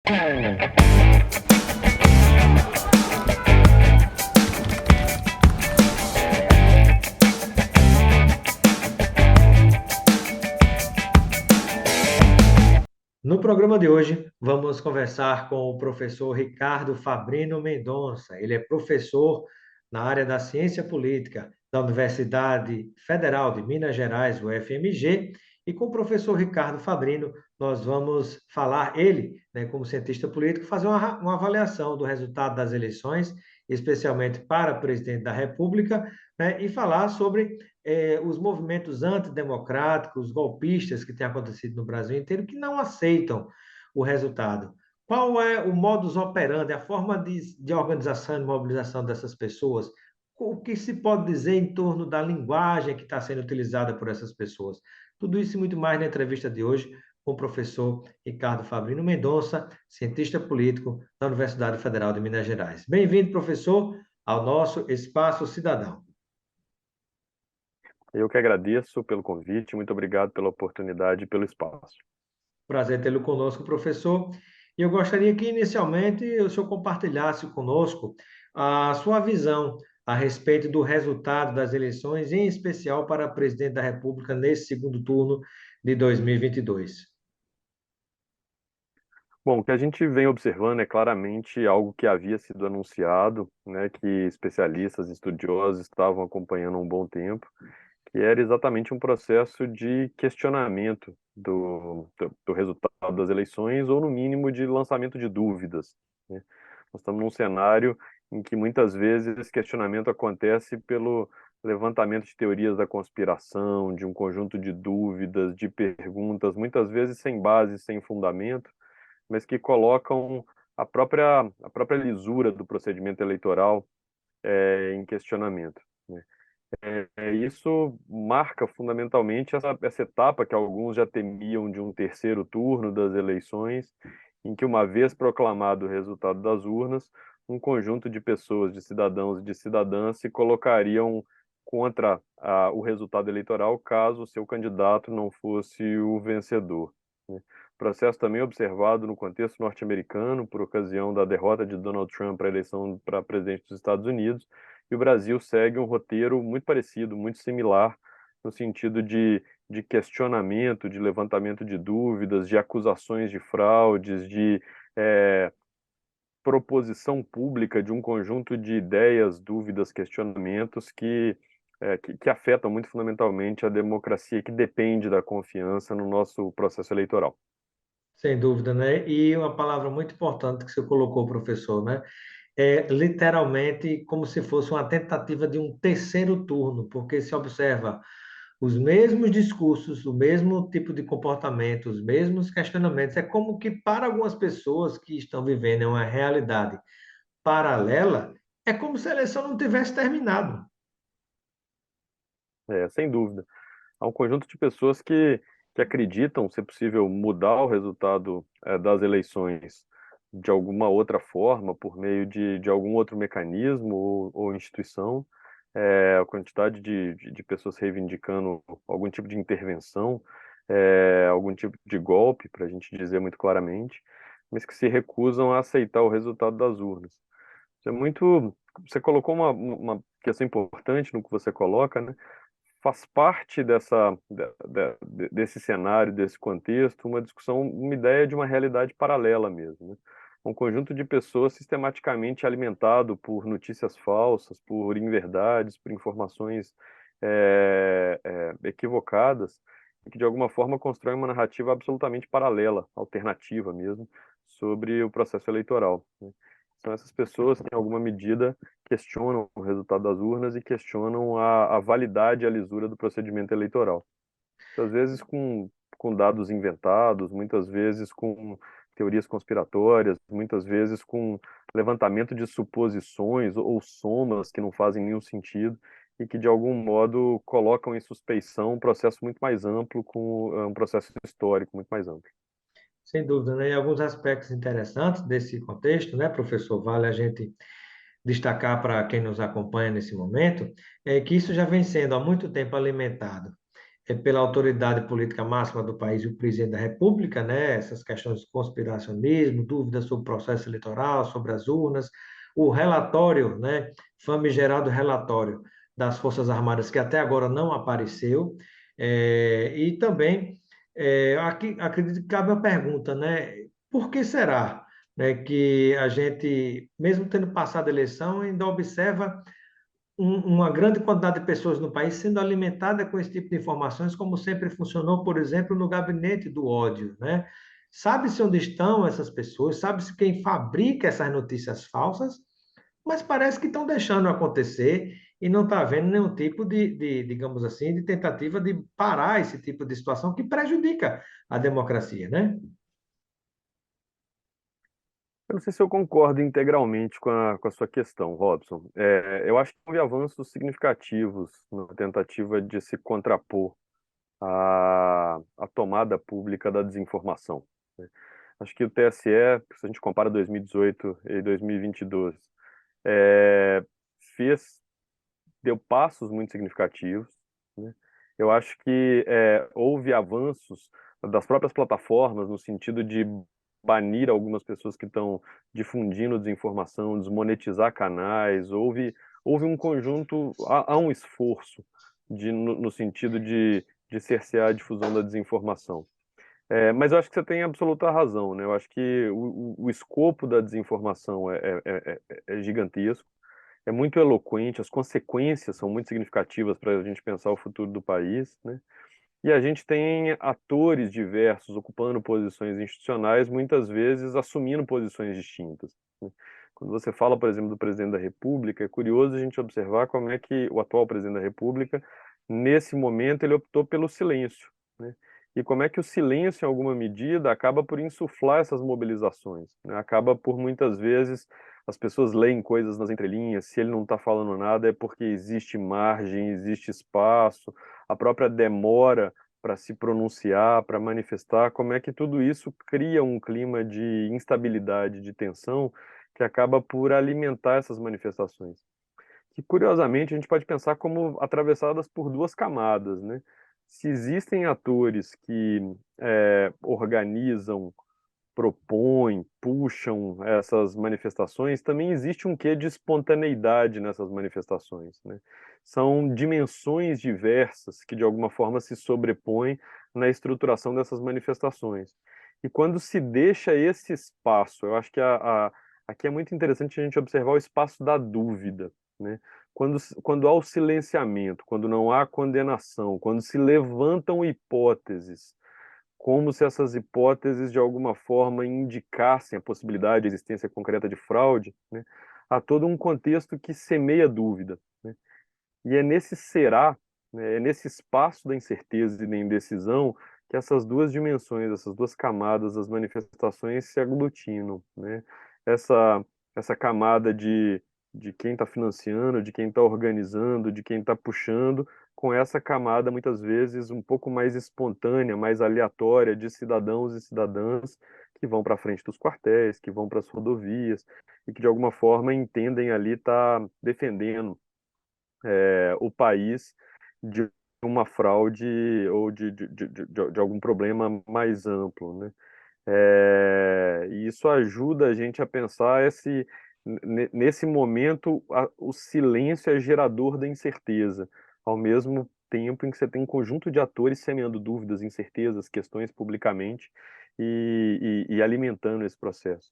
No programa de hoje, vamos conversar com o professor Ricardo Fabrino Mendonça. Ele é professor na área da ciência política da Universidade Federal de Minas Gerais, UFMG, e com o professor Ricardo Fabrino, nós vamos falar, ele, né, como cientista político, fazer uma avaliação do resultado das eleições, especialmente para presidente da República, né, e falar sobre os movimentos antidemocráticos, golpistas que têm acontecido no Brasil inteiro, que não aceitam o resultado. Qual é o modus operandi, a forma de organização e mobilização dessas pessoas? O que se pode dizer em torno da linguagem que está sendo utilizada por essas pessoas? Tudo isso e muito mais na entrevista de hoje com o professor Ricardo Fabrino Mendonça, cientista político da Universidade Federal de Minas Gerais. Bem-vindo, professor, ao nosso Espaço Cidadão. Eu que agradeço pelo convite, muito obrigado pela oportunidade e pelo espaço. Prazer tê-lo conosco, professor. E eu gostaria que, inicialmente, o senhor compartilhasse conosco a sua visão a respeito do resultado das eleições, em especial para presidente da República nesse segundo turno de 2022. Bom, o que a gente vem observando é claramente algo que havia sido anunciado, né, que especialistas, estudiosos estavam acompanhando há um bom tempo, que era exatamente um processo de questionamento do resultado das eleições, ou no mínimo de lançamento de dúvidas, né? Nós estamos num cenário em que muitas vezes esse questionamento acontece pelo levantamento de teorias da conspiração, de um conjunto de dúvidas, de perguntas, muitas vezes sem base, sem fundamento, mas que colocam a própria lisura do procedimento eleitoral em questionamento, né? Isso marca fundamentalmente essa etapa que alguns já temiam de um terceiro turno das eleições, em que, uma vez proclamado o resultado das urnas, um conjunto de pessoas, de cidadãos e de cidadãs, se colocariam contra o resultado eleitoral caso o seu candidato não fosse o vencedor, né? Processo também observado no contexto norte-americano, por ocasião da derrota de Donald Trump para a eleição para presidente dos Estados Unidos, e o Brasil segue um roteiro muito parecido, muito similar, no sentido de questionamento, de levantamento de dúvidas, de acusações de fraudes, de proposição pública de um conjunto de ideias, dúvidas, questionamentos que afetam muito fundamentalmente a democracia, que depende da confiança no nosso processo eleitoral. Sem dúvida, né? E uma palavra muito importante que você colocou, professor, né? É literalmente como se fosse uma tentativa de um terceiro turno, porque se observa os mesmos discursos, o mesmo tipo de comportamento, os mesmos questionamentos. É como que para algumas pessoas que estão vivendo em uma realidade paralela, é como se a eleição não tivesse terminado. Sem dúvida. Há um conjunto de pessoas que acreditam ser possível mudar o resultado das eleições de alguma outra forma, por meio de algum outro mecanismo ou instituição. A quantidade de pessoas reivindicando algum tipo de intervenção, algum tipo de golpe, para a gente dizer muito claramente, mas que se recusam a aceitar o resultado das urnas. Isso é muito. Você colocou uma questão importante no que você coloca, né? Faz parte desse cenário, desse contexto, uma discussão, uma ideia de uma realidade paralela mesmo, né? Um conjunto de pessoas sistematicamente alimentado por notícias falsas, por inverdades, por informações equivocadas, e que de alguma forma constroem uma narrativa absolutamente paralela, alternativa mesmo, sobre o processo eleitoral, né? São essas pessoas que, em alguma medida, questionam o resultado das urnas e questionam a validade e a lisura do procedimento eleitoral. Muitas vezes com dados inventados, muitas vezes com teorias conspiratórias, muitas vezes com levantamento de suposições ou somas que não fazem nenhum sentido e que, de algum modo, colocam em suspeição um processo muito mais amplo, com um processo histórico muito mais amplo. Sem dúvida, né? E alguns aspectos interessantes desse contexto, né, professor? Vale a gente destacar para quem nos acompanha nesse momento, é que isso já vem sendo há muito tempo alimentado pela autoridade política máxima do país, o presidente da República, né? Essas questões de conspiracionismo, dúvidas sobre o processo eleitoral, sobre as urnas, o relatório, né? Famigerado relatório das Forças Armadas, que até agora não apareceu, e também aqui acredito que cabe a pergunta, né? Por que será, né, que a gente, mesmo tendo passado a eleição, ainda observa uma grande quantidade de pessoas no país sendo alimentada com esse tipo de informações, como sempre funcionou, por exemplo, no gabinete do ódio, né? Sabe-se onde estão essas pessoas, sabe-se quem fabrica essas notícias falsas, mas parece que estão deixando acontecer e não está havendo nenhum tipo digamos assim, de tentativa de parar esse tipo de situação que prejudica a democracia, né? Eu não sei se eu concordo integralmente com a sua questão, Robson. Eu acho que houve avanços significativos na tentativa de se contrapor à tomada pública da desinformação, né? Acho que o TSE, se a gente compara 2018 e 2022, é, fez, deu passos muito significativos, né? Eu acho que houve avanços das próprias plataformas no sentido de banir algumas pessoas que estão difundindo desinformação, desmonetizar canais. Houve um conjunto, há um esforço no sentido de cercear a difusão da desinformação. Mas eu acho que você tem absoluta razão, né? Eu acho que o escopo da desinformação é gigantesco, é muito eloquente, as consequências são muito significativas para a gente pensar o futuro do país, né? E a gente tem atores diversos ocupando posições institucionais, muitas vezes assumindo posições distintas, né? Quando você fala, por exemplo, do presidente da República, é curioso a gente observar como é que o atual presidente da República, nesse momento, ele optou pelo silêncio, né? E como é que o silêncio, em alguma medida, acaba por insuflar essas mobilizações, né? Acaba por, muitas vezes, as pessoas leem coisas nas entrelinhas, se ele não está falando nada é porque existe margem, existe espaço, a própria demora para se pronunciar, para manifestar, como é que tudo isso cria um clima de instabilidade, de tensão, que acaba por alimentar essas manifestações. Que, curiosamente, a gente pode pensar como atravessadas por duas camadas, né? Se existem atores que organizam, propõem, puxam essas manifestações, também existe um quê de espontaneidade nessas manifestações, né? São dimensões diversas que, de alguma forma, se sobrepõem na estruturação dessas manifestações. E quando se deixa esse espaço, eu acho que aqui é muito interessante a gente observar o espaço da dúvida, né? Quando há o silenciamento, quando não há condenação, quando se levantam hipóteses, como se essas hipóteses de alguma forma indicassem a possibilidade de existência concreta de fraude, né? Há todo um contexto que semeia dúvida, né? E é nesse será, né, é nesse espaço da incerteza e da indecisão que essas duas dimensões, essas duas camadas das manifestações se aglutinam, né? Essa, essa camada de quem está financiando, de quem está organizando, de quem está puxando, com essa camada muitas vezes um pouco mais espontânea, mais aleatória de cidadãos e cidadãs que vão para frente dos quartéis, que vão para as rodovias e que de alguma forma entendem ali estar defendendo o país de uma fraude ou de algum problema mais amplo, né? E isso ajuda a gente a pensar nesse momento, o silêncio é gerador da incerteza, ao mesmo tempo em que você tem um conjunto de atores semeando dúvidas, incertezas, questões publicamente e alimentando esse processo.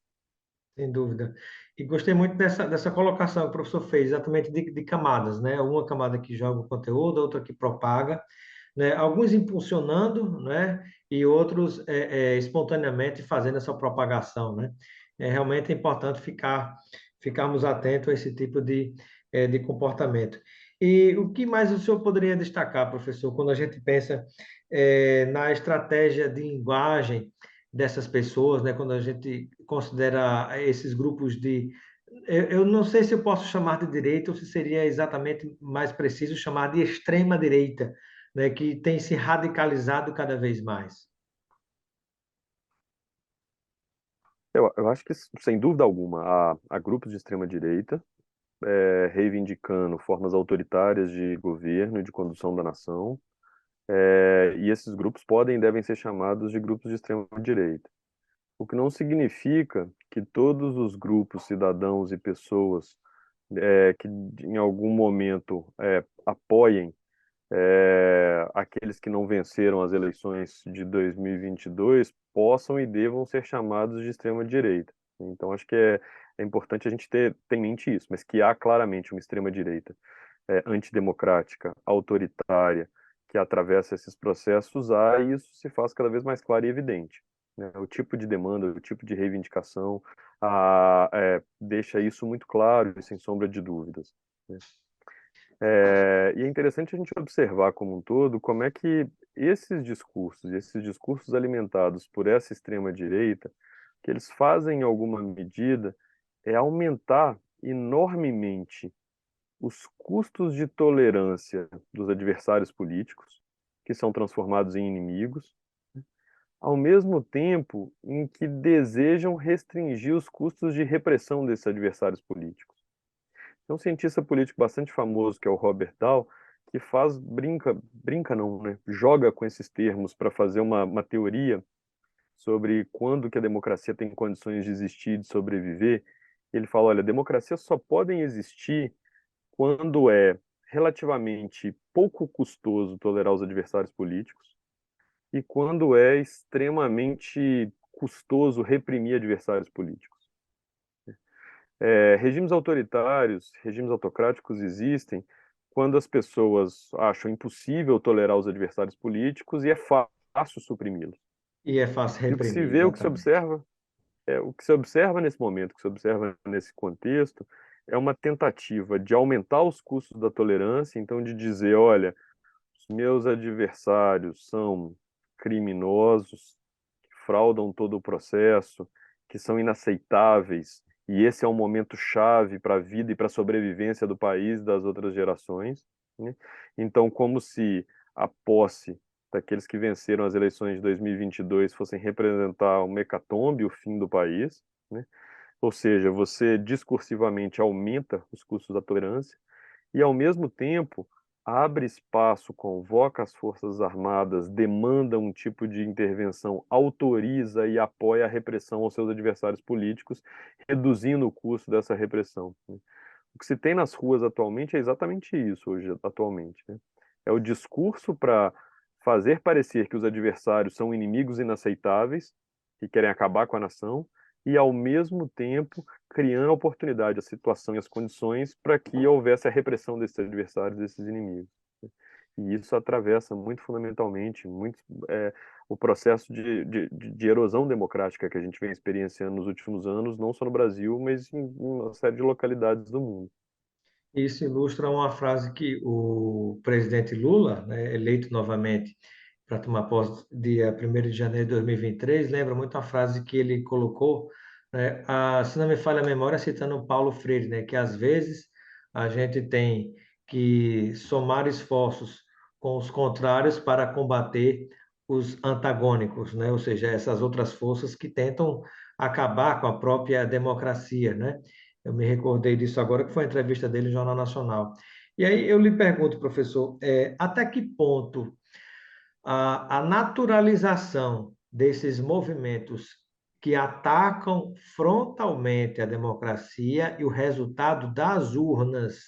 Sem dúvida. E gostei muito dessa colocação que o professor fez, exatamente de camadas, né? Uma camada que joga o conteúdo, outra que propaga, né? Alguns impulsionando, né? E outros espontaneamente fazendo essa propagação, né? Realmente é importante ficarmos atentos a esse tipo de comportamento. E o que mais o senhor poderia destacar, professor, quando a gente pensa na estratégia de linguagem dessas pessoas, né? Quando a gente considera esses grupos eu não sei se eu posso chamar de direita ou se seria exatamente mais preciso chamar de extrema direita, né? Que tem se radicalizado cada vez mais. Eu acho que, sem dúvida alguma, há grupos de extrema-direita reivindicando formas autoritárias de governo e de condução da nação, e esses grupos podem e devem ser chamados de grupos de extrema-direita. O que não significa que todos os grupos, cidadãos e pessoas que em algum momento apoiem aqueles que não venceram as eleições de 2022 possam e devam ser chamados de extrema-direita. Então, acho que é importante a gente ter em mente isso, mas que há claramente uma extrema-direita antidemocrática, autoritária, que atravessa esses processos, há, e isso se faz cada vez mais claro e evidente. Né? O tipo de demanda, o tipo de reivindicação, deixa isso muito claro e sem sombra de dúvidas. Né? E é interessante a gente observar como um todo como é que esses discursos alimentados por essa extrema-direita, que eles fazem em alguma medida é aumentar enormemente os custos de tolerância dos adversários políticos, que são transformados em inimigos, ao mesmo tempo em que desejam restringir os custos de repressão desses adversários políticos. Tem um cientista político bastante famoso, que é o Robert Dahl, que brinca não, né? Joga com esses termos para fazer uma teoria sobre quando que a democracia tem condições de existir e de sobreviver. Ele fala, olha, democracias só podem existir quando é relativamente pouco custoso tolerar os adversários políticos e quando é extremamente custoso reprimir adversários políticos. Regimes autoritários, regimes autocráticos existem quando as pessoas acham impossível tolerar os adversários políticos e é fácil suprimi-los. E é fácil E o que se reprimir, vê, exatamente. o que se observa nesse momento, o que se observa nesse contexto, é uma tentativa de aumentar os custos da tolerância, então de dizer, olha, os meus adversários são criminosos, que fraudam todo o processo, que são inaceitáveis, e esse é um momento chave para a vida e para a sobrevivência do país e das outras gerações, né? Então, como se a posse daqueles que venceram as eleições de 2022 fossem representar uma hecatombe, o fim do país, né? Ou seja, você discursivamente aumenta os custos da tolerância, e, ao mesmo tempo, abre espaço, convoca as Forças Armadas, demanda um tipo de intervenção, autoriza e apoia a repressão aos seus adversários políticos, reduzindo o custo dessa repressão. Né? O que se tem nas ruas atualmente é exatamente isso hoje, atualmente. Né? É o discurso para fazer parecer que os adversários são inimigos inaceitáveis, que querem acabar com a nação, e, ao mesmo tempo, criando a oportunidade, a situação e as condições para que houvesse a repressão desses adversários, desses inimigos. E isso atravessa muito fundamentalmente o processo de erosão democrática que a gente vem experienciando nos últimos anos, não só no Brasil, mas em uma série de localidades do mundo. Isso ilustra uma frase que o presidente Lula, né, eleito novamente para tomar posse dia 1º de janeiro de 2023, lembra muito a frase que ele colocou, né, se não me falha a memória, citando Paulo Freire, né, que às vezes a gente tem que somar esforços com os contrários para combater os antagônicos, né, ou seja, essas outras forças que tentam acabar com a própria democracia, né? Eu me recordei disso agora, que foi a entrevista dele no Jornal Nacional. E aí eu lhe pergunto, professor, até que ponto a naturalização desses movimentos que atacam frontalmente a democracia e o resultado das urnas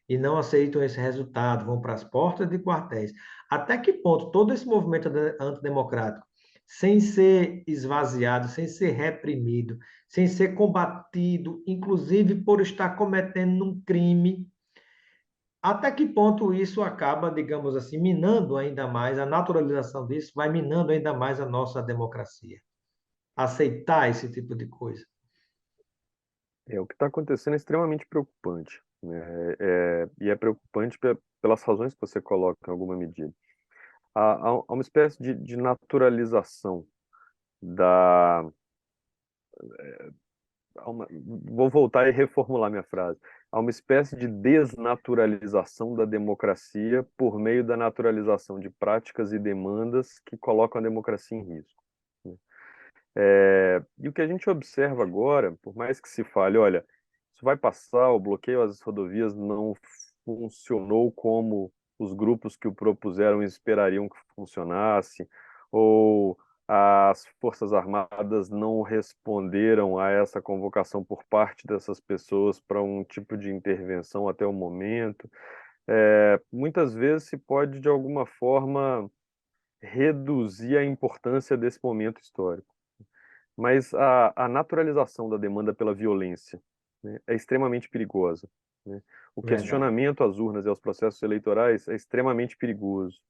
e não aceitam esse resultado, vão para as portas de quartéis. Até que ponto todo esse movimento antidemocrático, sem ser esvaziado, sem ser reprimido, sem ser combatido, inclusive por estar cometendo um crime, até que ponto isso acaba, digamos assim, minando ainda mais, a naturalização disso vai minando ainda mais a nossa democracia? Aceitar esse tipo de coisa. O que está acontecendo é extremamente preocupante, né? E é preocupante pelas razões que você coloca em alguma medida. Há uma espécie de naturalização da. Vou voltar e reformular minha frase. Há uma espécie de desnaturalização da democracia por meio da naturalização de práticas e demandas que colocam a democracia em risco. Né? E o que a gente observa agora, por mais que se fale, olha, isso vai passar, o bloqueio às rodovias não funcionou como os grupos que o propuseram esperariam que funcionasse, ou as Forças Armadas não responderam a essa convocação por parte dessas pessoas para um tipo de intervenção até o momento. Muitas vezes se pode, de alguma forma, reduzir a importância desse momento histórico. Mas a naturalização da demanda pela violência, né, é extremamente perigosa, né? O Verdade. questionamento às urnas e aos processos eleitorais é extremamente perigoso,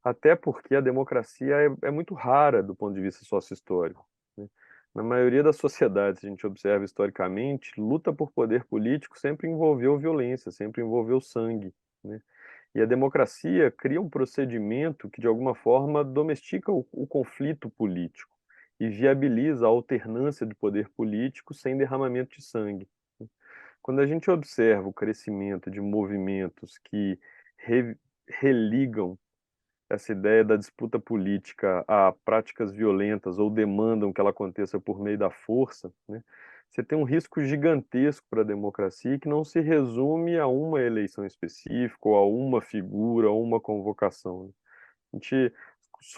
até porque a democracia é muito rara do ponto de vista sócio-histórico, né? Na maioria das sociedades, se a gente observa historicamente, luta por poder político sempre envolveu violência, sempre envolveu sangue, né? E a democracia cria um procedimento que, de alguma forma, domestica o conflito político e viabiliza a alternância de poder político sem derramamento de sangue. Quando a gente observa o crescimento de movimentos que re- religam essa ideia da disputa política a práticas violentas ou demandam que ela aconteça por meio da força, né, você tem um risco gigantesco para a democracia que não se resume a uma eleição específica, ou a uma figura, ou uma convocação, né? A gente,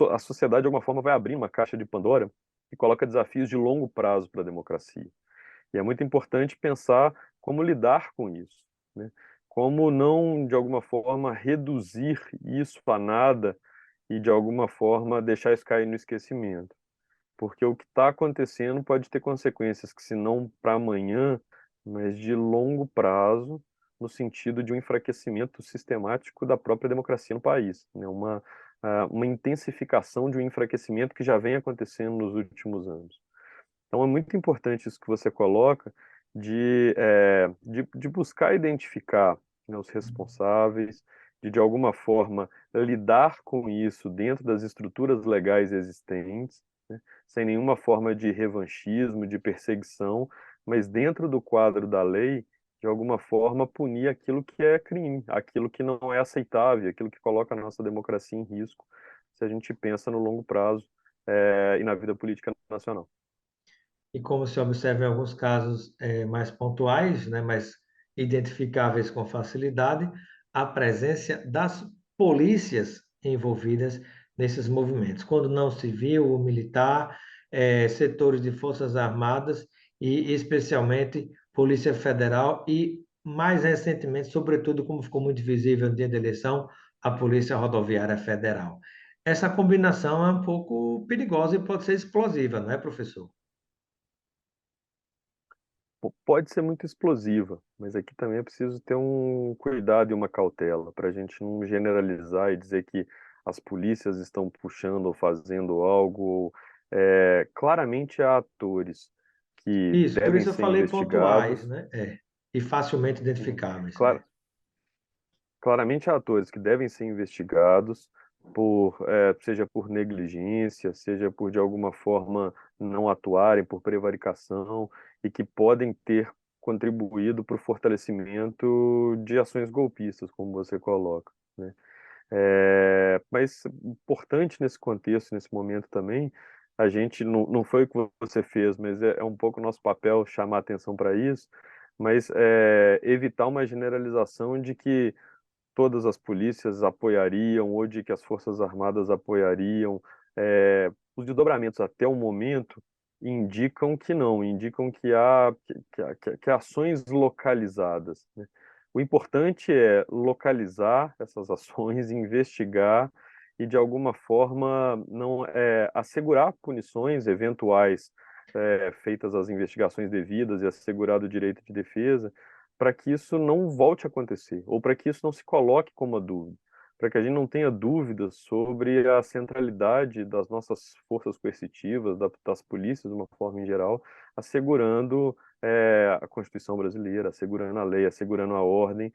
a sociedade, de alguma forma, vai abrir uma caixa de Pandora e coloca desafios de longo prazo para a democracia. E é muito importante pensar como lidar com isso, né? Como não, de alguma forma, reduzir isso a nada e, de alguma forma, deixar isso cair no esquecimento. Porque o que está acontecendo pode ter consequências que, se não para amanhã, mas de longo prazo, no sentido de um enfraquecimento sistemático da própria democracia no país, né? Uma intensificação de um enfraquecimento que já vem acontecendo nos últimos anos. Então é muito importante isso que você coloca de buscar identificar, né, os responsáveis, de alguma forma lidar com isso dentro das estruturas legais existentes, né, sem nenhuma forma de revanchismo, de perseguição, mas dentro do quadro da lei, de alguma forma punir aquilo que é crime, aquilo que não é aceitável, aquilo que coloca a nossa democracia em risco, se a gente pensa no longo prazo, e na vida política nacional. E como se observa em alguns casos mais pontuais, né, mais identificáveis com facilidade, a presença das polícias envolvidas nesses movimentos, quando não civil ou militar, setores de forças armadas e especialmente Polícia Federal e mais recentemente, sobretudo, como ficou muito visível no dia da eleição, a Polícia Rodoviária Federal. Essa combinação é um pouco perigosa e pode ser explosiva, não é, professor? Pode ser muito explosiva, mas aqui também é preciso ter um cuidado e uma cautela para a gente não generalizar e dizer que as polícias estão puxando ou fazendo algo. Claramente há atores que Isso, por devem isso eu ser falei pontuais, investigados. né? E facilmente Uhum. identificáveis. Clar- Claramente há atores que devem ser investigados seja por negligência, seja por de alguma forma não atuarem, por prevaricação, e que podem ter contribuído para o fortalecimento de ações golpistas, como você coloca, né? Mas importante nesse contexto, nesse momento também, a gente, não foi o que você fez, mas é um pouco nosso papel chamar atenção para isso, mas evitar uma generalização de que todas as polícias apoiariam ou de que as Forças Armadas apoiariam. Os desdobramentos até o momento indicam que não, indicam que há ações localizadas, né? O importante é localizar essas ações, investigar e, de alguma forma, não assegurar punições eventuais, feitas as investigações devidas e assegurado o direito de defesa, para que isso não volte a acontecer, ou para que isso não se coloque como uma dúvida, para que a gente não tenha dúvidas sobre a centralidade das nossas forças coercitivas, das polícias, de uma forma em geral, assegurando a Constituição brasileira, assegurando a lei, assegurando a ordem,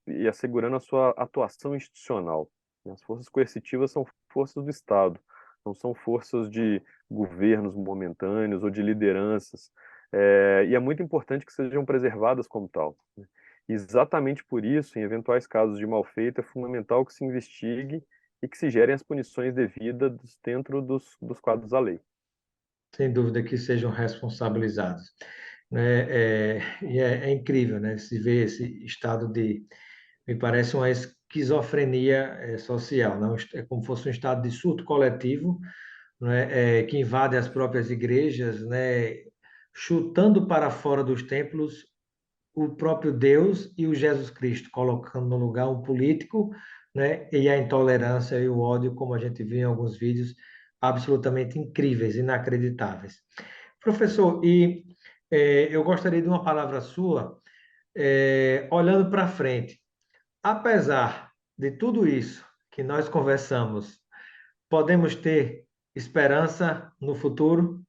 e assegurando a sua atuação institucional. As forças coercitivas são forças do Estado, não são forças de governos momentâneos ou de lideranças, e é muito importante que sejam preservadas como tal, né? Exatamente por isso, em eventuais casos de mal-feito, é fundamental que se investigue e que se gerem as punições devidas dentro dos quadros da lei. Sem dúvida que sejam responsabilizados, né? É incrível, né? Se ver esse estado de, me parece uma esquizofrenia social, não? É como se fosse um estado de surto coletivo, né, que invade as próprias igrejas, né, chutando para fora dos templos o próprio Deus e o Jesus Cristo, colocando no lugar um político, né, e a intolerância e o ódio, como a gente viu em alguns vídeos, absolutamente incríveis, inacreditáveis. Professor, eu gostaria de uma palavra sua, olhando para frente. Apesar de tudo isso que nós conversamos, podemos ter esperança no futuro?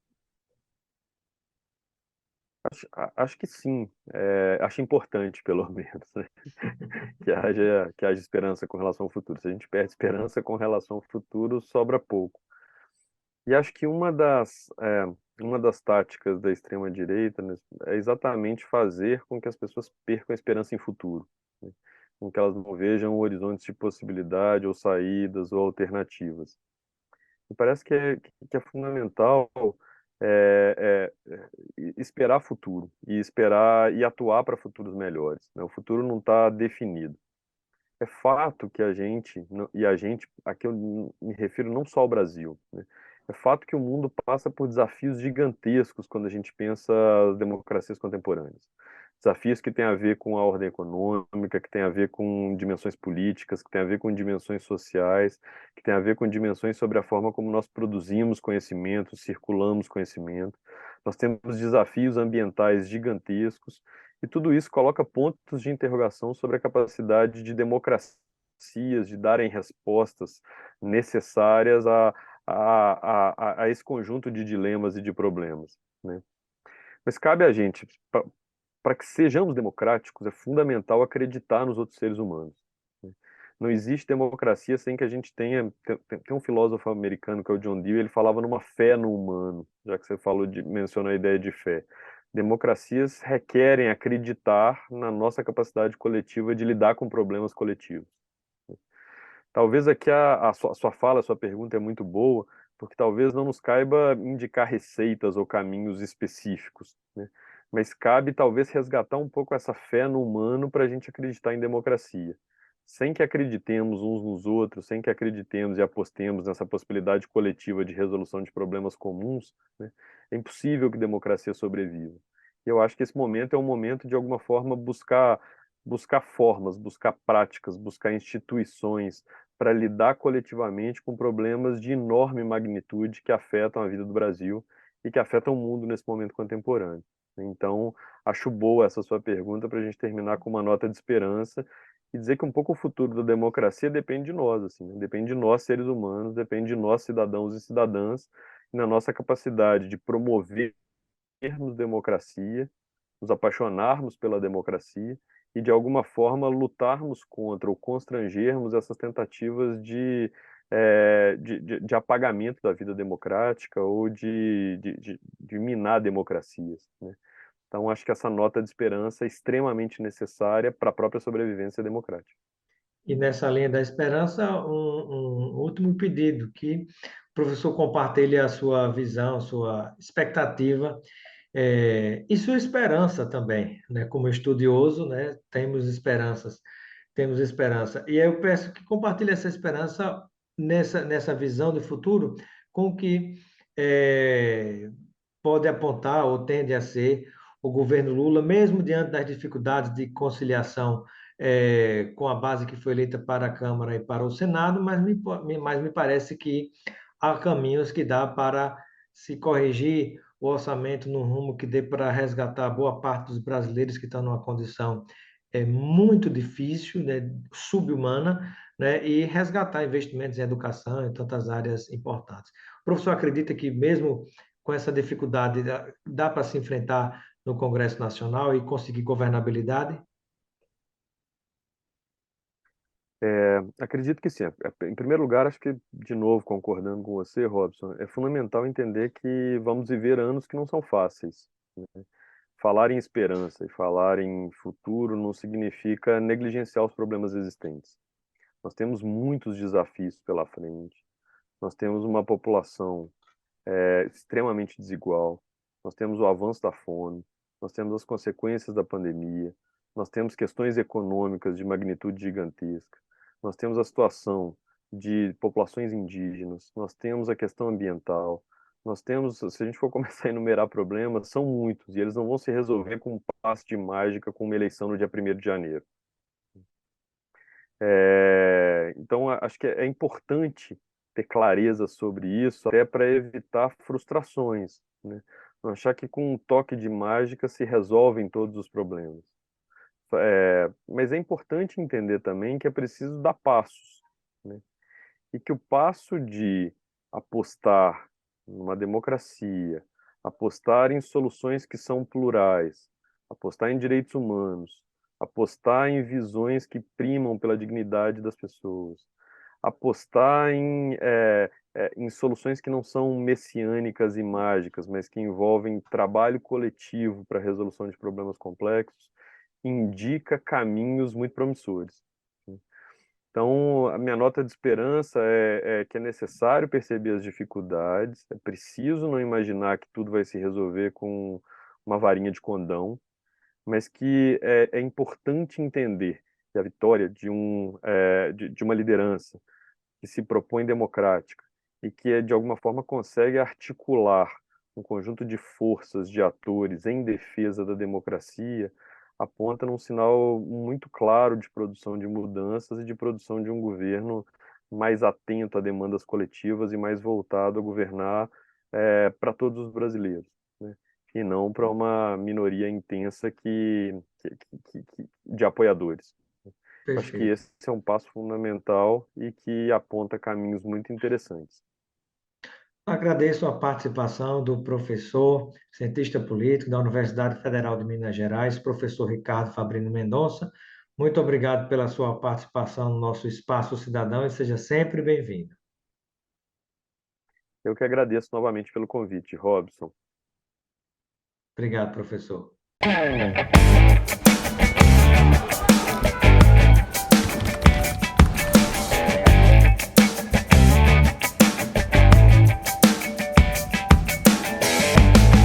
Acho que sim, acho importante, pelo menos, né? Que haja esperança com relação ao futuro. Se a gente perde esperança com relação ao futuro, sobra pouco. E acho que uma das táticas da extrema-direita, né, é exatamente fazer com que as pessoas percam a esperança em futuro, né? Com que elas não vejam horizontes de possibilidade, ou saídas, ou alternativas. Me parece que é fundamental esperar futuro e esperar e atuar para futuros melhores, né? O futuro não está definido. É fato que a gente, e a gente, aqui eu me refiro não só ao Brasil, né? É fato que o mundo passa por desafios gigantescos quando a gente pensa as democracias contemporâneas. Desafios que têm a ver com a ordem econômica, que têm a ver com dimensões políticas, que têm a ver com dimensões sociais, que têm a ver com dimensões sobre a forma como nós produzimos conhecimento, circulamos conhecimento. Nós temos desafios ambientais gigantescos, e tudo isso coloca pontos de interrogação sobre a capacidade de democracias de darem respostas necessárias a esse conjunto de dilemas e de problemas, né? Mas cabe a gente, para que sejamos democráticos, é fundamental acreditar nos outros seres humanos, né? Não existe democracia sem que a gente tenha. Tem um filósofo americano que é o John Dewey, ele falava numa fé no humano, já que você mencionou a ideia de fé. Democracias requerem acreditar na nossa capacidade coletiva de lidar com problemas coletivos. Talvez aqui a sua fala, a sua pergunta é muito boa, porque talvez não nos caiba indicar receitas ou caminhos específicos, né? Mas cabe talvez resgatar um pouco essa fé no humano para a gente acreditar em democracia. Sem que acreditemos uns nos outros, sem que acreditemos e apostemos nessa possibilidade coletiva de resolução de problemas comuns, né, é impossível que democracia sobreviva. E eu acho que esse momento é um momento de alguma forma buscar formas, buscar práticas, buscar instituições para lidar coletivamente com problemas de enorme magnitude que afetam a vida do Brasil e que afetam o mundo nesse momento contemporâneo. Então, acho boa essa sua pergunta para a gente terminar com uma nota de esperança e dizer que um pouco o futuro da democracia depende de nós, assim, né? Depende de nós, seres humanos, depende de nós, cidadãos e cidadãs, e na nossa capacidade de promovermos democracia, nos apaixonarmos pela democracia e, de alguma forma, lutarmos contra ou constrangermos essas tentativas de apagamento da vida democrática ou de minar democracias, né? Então, acho que essa nota de esperança é extremamente necessária para a própria sobrevivência democrática. E nessa linha da esperança, um último pedido, que o professor compartilhe a sua visão, sua expectativa, e sua esperança também, né? Como estudioso, né? Temos esperança. E eu peço que compartilhe essa esperança nessa visão de futuro com o que é, pode apontar ou tende a ser o governo Lula, mesmo diante das dificuldades de conciliação com a base que foi eleita para a Câmara e para o Senado, mas me parece que há caminhos que dá para se corrigir o orçamento num rumo que dê para resgatar boa parte dos brasileiros que estão numa condição muito difícil, né, subhumana, né, e resgatar investimentos em educação e tantas áreas importantes. O professor acredita que mesmo com essa dificuldade dá para se enfrentar no Congresso Nacional e conseguir governabilidade? Acredito que sim. Em primeiro lugar, acho que, de novo, concordando com você, Robson, é fundamental entender que vamos viver anos que não são fáceis, né? Falar em esperança e falar em futuro não significa negligenciar os problemas existentes. Nós temos muitos desafios pela frente. Nós temos uma população extremamente desigual. Nós temos o avanço da fome. Nós temos as consequências da pandemia. Nós temos questões econômicas de magnitude gigantesca. nós temos a situação de populações indígenas, nós temos a questão ambiental, nós temos, se a gente for começar a enumerar problemas, são muitos, e eles não vão se resolver com um passe de mágica com uma eleição no dia 1º de janeiro. Então, acho que é importante ter clareza sobre isso, até para evitar frustrações, né? Não achar que com um toque de mágica se resolvem todos os problemas. Mas é importante entender também que é preciso dar passos, né? E que o passo de apostar numa democracia, apostar em soluções que são plurais, apostar em direitos humanos, apostar em visões que primam pela dignidade das pessoas, apostar em soluções que não são messiânicas e mágicas, mas que envolvem trabalho coletivo para a resolução de problemas complexos, indica caminhos muito promissores. Então, a minha nota de esperança é que é necessário perceber as dificuldades, é preciso não imaginar que tudo vai se resolver com uma varinha de condão, mas que é importante entender que a vitória de uma liderança que se propõe democrática e que, de alguma forma, consegue articular um conjunto de forças, de atores em defesa da democracia, aponta num sinal muito claro de produção de mudanças e de produção de um governo mais atento a demandas coletivas e mais voltado a governar para todos os brasileiros, né? E não para uma minoria intensa de apoiadores. Acho que Perfeito. esse é um passo fundamental e que aponta caminhos muito interessantes. Agradeço a participação do professor, cientista político da Universidade Federal de Minas Gerais, professor Ricardo Fabrino Mendonça. Muito obrigado pela sua participação no nosso Espaço Cidadão e seja sempre bem-vindo. Eu que agradeço novamente pelo convite, Robson. Obrigado, professor.